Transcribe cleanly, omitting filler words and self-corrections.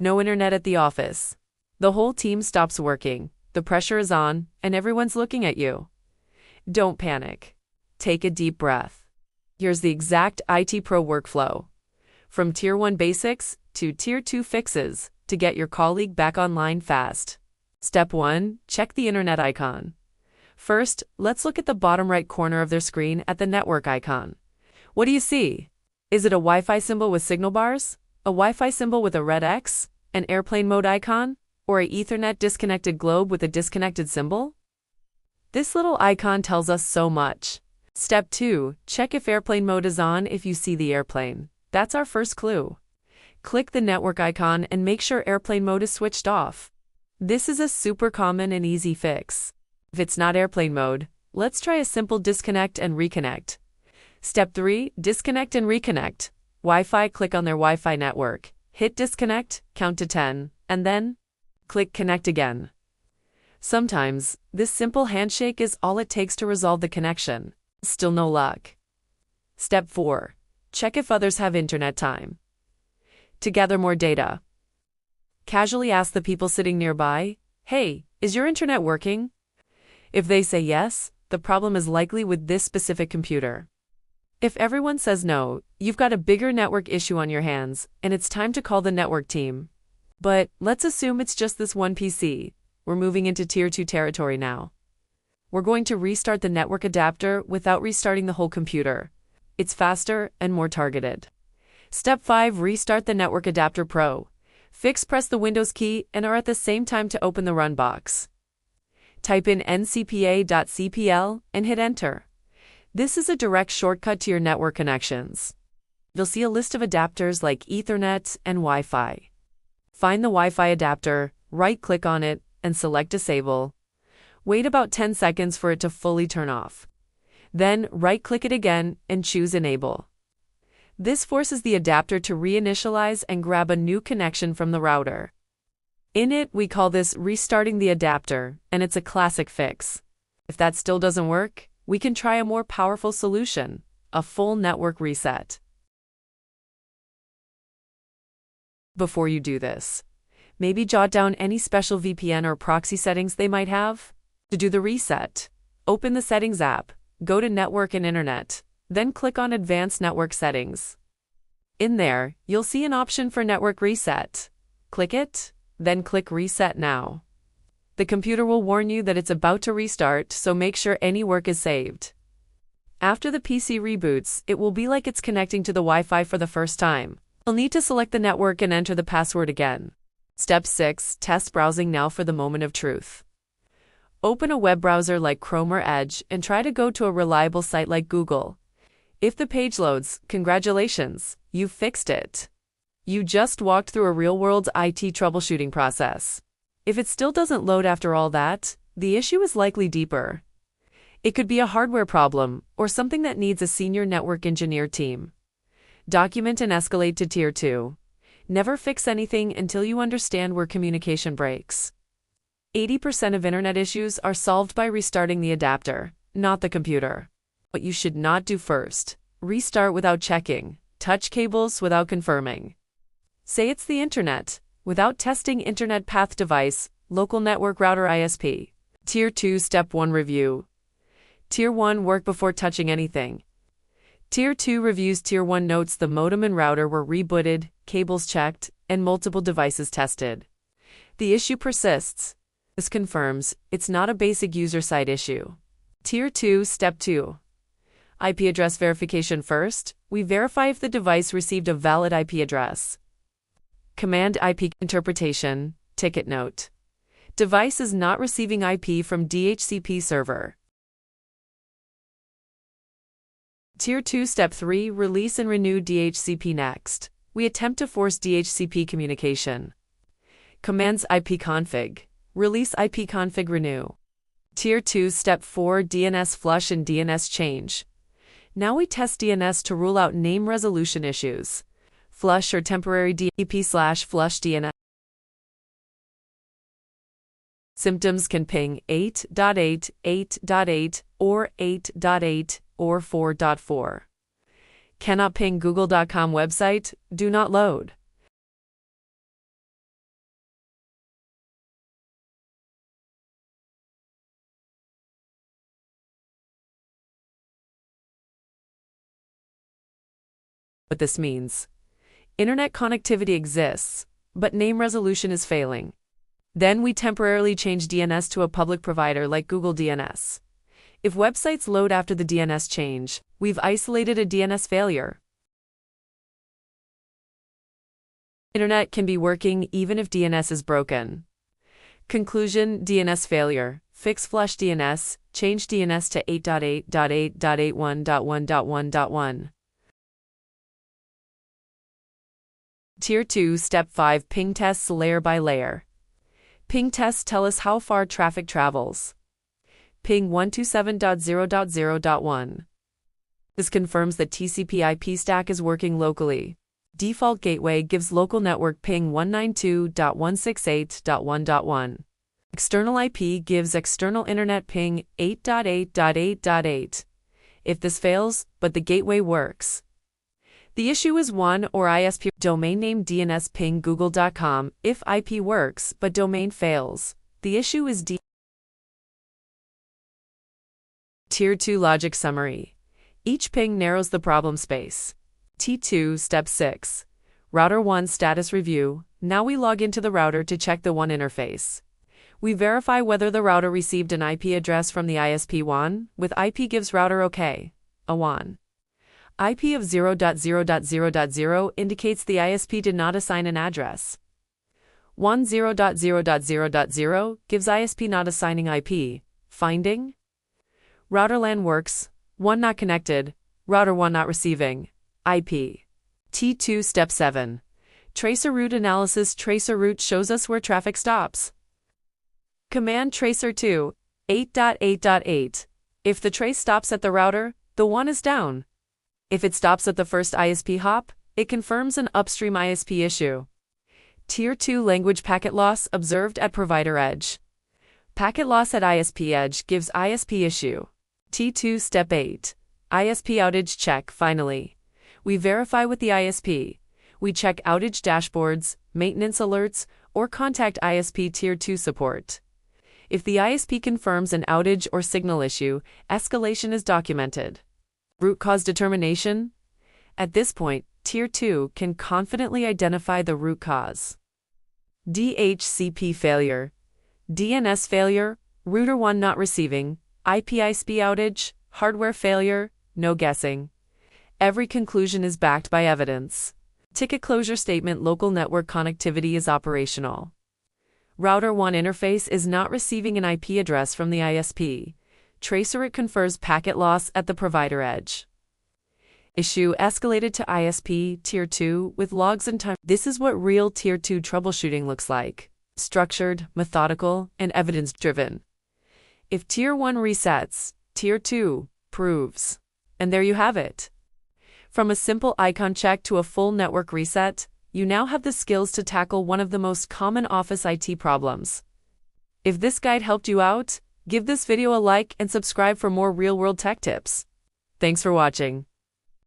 No internet at the office. The whole team stops working, the pressure is on, and everyone's looking at you. Don't panic. Take a deep breath. Here's the exact IT Pro workflow. From Tier 1 basics to Tier 2 fixes to get your colleague back online fast. Step 1. Check the internet icon. First, let's look at the bottom right corner of their screen at the network icon. What do you see? Is it a Wi-Fi symbol with signal bars? A Wi-Fi symbol with a red X? An airplane mode icon? Or a Ethernet disconnected globe with a disconnected symbol? This little icon tells us so much. Step 2. Check if airplane mode is on if you see the airplane. That's our first clue. Click the network icon and make sure airplane mode is switched off. This is a super common and easy fix. If it's not airplane mode, let's try a simple disconnect and reconnect. Step 3. Disconnect and reconnect. Wi-Fi, click on their Wi-Fi network. Hit disconnect, count to 10, and then click connect again. Sometimes, this simple handshake is all it takes to resolve the connection. Still no luck. Step 4. Check if others have internet time. To gather more data, casually ask the people sitting nearby, "Hey, is your internet working?" If they say yes, the problem is likely with this specific computer. If everyone says no, you've got a bigger network issue on your hands, and it's time to call the network team. But let's assume it's just this one PC. We're moving into Tier 2 territory now. We're going to restart the network adapter without restarting the whole computer. It's faster and more targeted. Step 5. Restart the network adapter Pro. Press the Windows key and are at the same time to open the run box. Type in ncpa.cpl and hit enter. This is a direct shortcut to your network connections. You'll see a list of adapters like Ethernet and Wi-Fi. Find the Wi-Fi adapter, right-click on it, and select Disable. Wait about 10 seconds for it to fully turn off. Then right-click it again and choose Enable. This forces the adapter to reinitialize and grab a new connection from the router. In it, we call this restarting the adapter, and it's a classic fix. If that still doesn't work, we can try a more powerful solution, a full network reset. Before you do this, maybe jot down any special VPN or proxy settings they might have. To do the reset, open the Settings app, go to Network and Internet, then click on Advanced Network Settings. In there, you'll see an option for Network Reset. Click it, then click Reset Now. The computer will warn you that it's about to restart, so make sure any work is saved. After the PC reboots, it will be like it's connecting to the Wi-Fi for the first time. You'll need to select the network and enter the password again. Step 6. Test browsing now for the moment of truth. Open a web browser like Chrome or Edge and try to go to a reliable site like Google. If the page loads, congratulations, you've fixed it. You just walked through a real-world IT troubleshooting process. If it still doesn't load after all that, the issue is likely deeper. It could be a hardware problem or something that needs a senior network engineer team. Document and escalate to Tier 2. Never fix anything until you understand where communication breaks. 80% of internet issues are solved by restarting the adapter, not the computer. What you should not do first: restart without checking, touch cables without confirming. Say it's the internet, without testing internet path device, local network router ISP. Tier 2 Step 1 Review. Tier 1 work before touching anything. Tier 2 reviews. Tier 1 notes the modem and router were rebooted, cables checked, and multiple devices tested. The issue persists. This confirms it's not a basic user side issue. Tier 2 Step 2. IP address verification. First, we verify if the device received a valid IP address. Command IP interpretation, ticket note. Device is not receiving IP from DHCP server. Tier 2 Step 3 Release and renew DHCP. Next, we attempt to force DHCP communication. Commands ipconfig, release ipconfig, renew. Tier 2 Step 4 DNS flush and DNS change. Now we test DNS to rule out name resolution issues. Flush or temporary DHCP/flush DNS. Symptoms can ping 8.8, 8.8, or 8.8, or 4.4. Cannot ping Google.com website, do not load. What this means: internet connectivity exists, but name resolution is failing. Then we temporarily change DNS to a public provider like Google DNS. If websites load after the DNS change, we've isolated a DNS failure. Internet can be working even if DNS is broken. Conclusion: DNS failure. Fix flush DNS. Change DNS to 8.8.8.81.1.1.1. Tier 2 Step 5 Ping tests layer by layer. Ping tests tell us how far traffic travels. Ping 127.0.0.1. This confirms that TCP IP stack is working locally. Default gateway gives local network ping 192.168.1.1. External IP gives external internet ping 8.8.8.8. If this fails, but the gateway works, the issue is one or ISP. Domain name DNS ping google.com. If IP works but domain fails, the issue is Tier 2 Logic Summary. Each ping narrows the problem space. T2 Step 6. Router 1 Status Review. Now we log into the router to check the WAN interface. We verify whether the router received an IP address from the ISP WAN, with IP gives router OK, a WAN. IP of 0.0.0.0 indicates the ISP did not assign an address. WAN 0.0.0.0 gives ISP not assigning IP. Finding: router LAN works, WAN not connected, router 1 not receiving IP. T2 Step 7. Traceroute Analysis. Traceroute shows us where traffic stops. Command tracer to 8.8.8. If the trace stops at the router, the WAN is down. If it stops at the first ISP hop, it confirms an upstream ISP issue. Tier 2 Language packet loss observed at provider edge. Packet loss at ISP edge gives ISP issue. T2 Step 8. ISP outage check. Finally, we verify with the ISP. We check outage dashboards, maintenance alerts, or contact ISP Tier 2 support. If the ISP confirms an outage or signal issue, escalation is documented. Root cause determination. At this point, Tier 2 can confidently identify the root cause. DHCP failure, DNS failure, router 1 not receiving, IP/ISP outage, hardware failure, no guessing. Every conclusion is backed by evidence. Ticket closure statement: local network connectivity is operational. Router 1 interface is not receiving an IP address from the ISP. Traceroute confers packet loss at the provider edge. Issue escalated to ISP Tier 2 with logs and time. This is what real Tier 2 troubleshooting looks like: structured, methodical, and evidence-driven. If Tier 1 resets, Tier 2 proves. And there you have it. From a simple icon check to a full network reset, you now have the skills to tackle one of the most common office IT problems. If this guide helped you out, give this video a like and subscribe for more real-world tech tips. Thanks for watching.